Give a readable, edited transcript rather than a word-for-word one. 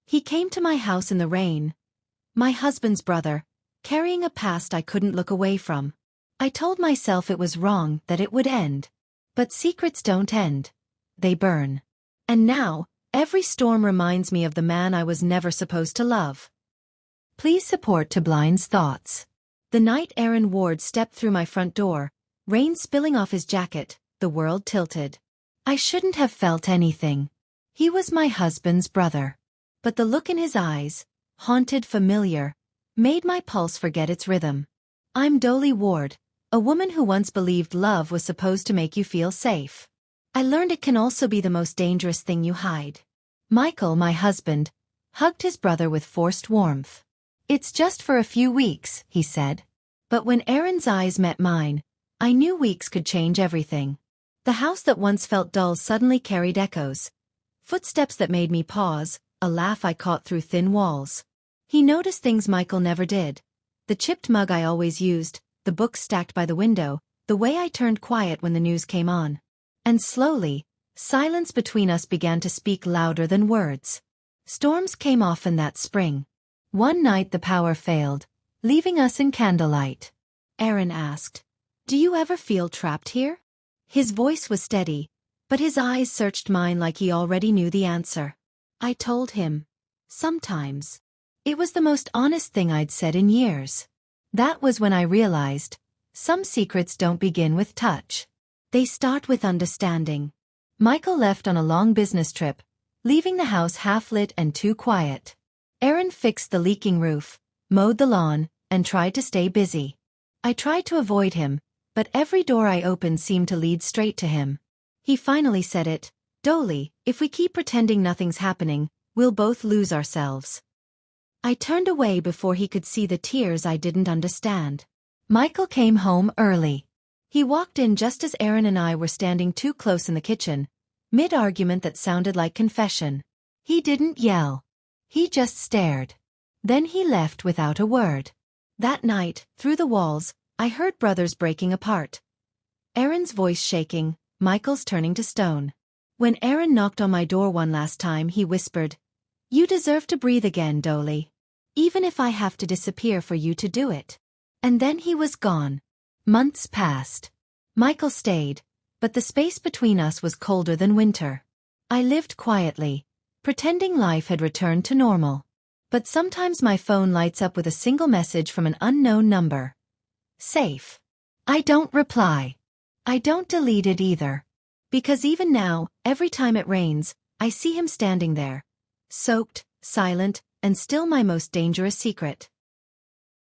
He came to my house in the rain, my husband's brother, carrying a past I couldn't look away from. I told myself it was wrong, that it would end. But secrets don't end. They burn. And now, every storm reminds me of the man I was never supposed to love. Please support To Blind's thoughts. The night Aaron Ward stepped through my front door, rain spilling off his jacket, the world tilted. I shouldn't have felt anything. He was my husband's brother. But the look in his eyes, haunted, familiar, made my pulse forget its rhythm. I'm Doli Ward, a woman who once believed love was supposed to make you feel safe. I learned it can also be the most dangerous thing you hide. Michael, my husband, hugged his brother with forced warmth. It's just for a few weeks, he said. But when Aaron's eyes met mine, I knew weeks could change everything. The house that once felt dull suddenly carried echoes. Footsteps that made me pause, a laugh I caught through thin walls. He noticed things Michael never did. The chipped mug I always used, the books stacked by the window, the way I turned quiet when the news came on. And slowly, silence between us began to speak louder than words. Storms came often that spring. One night the power failed, leaving us in candlelight. Aaron asked, "Do you ever feel trapped here?" His voice was steady, but his eyes searched mine like he already knew the answer. I told him, "Sometimes." It was the most honest thing I'd said in years. That was when I realized, some secrets don't begin with touch. They start with understanding. Michael left on a long business trip, leaving the house half-lit and too quiet. Aaron fixed the leaking roof, mowed the lawn, and tried to stay busy. I tried to avoid him, but every door I opened seemed to lead straight to him. He finally said it, "Doli, if we keep pretending nothing's happening, we'll both lose ourselves." I turned away before he could see the tears I didn't understand. Michael came home early. He walked in just as Aaron and I were standing too close in the kitchen, mid-argument that sounded like confession. He didn't yell. He just stared. Then he left without a word. That night, through the walls, I heard brothers breaking apart. Aaron's voice shaking, Michael's turning to stone. When Aaron knocked on my door one last time, he whispered, "You deserve to breathe again, Doli. Even if I have to disappear for you to do it." And then he was gone. Months passed. Michael stayed, but the space between us was colder than winter. I lived quietly, pretending life had returned to normal. But sometimes my phone lights up with a single message from an unknown number. Safe. I don't reply. I don't delete it either. Because even now, every time it rains, I see him standing there. Soaked, silent, and still my most dangerous secret.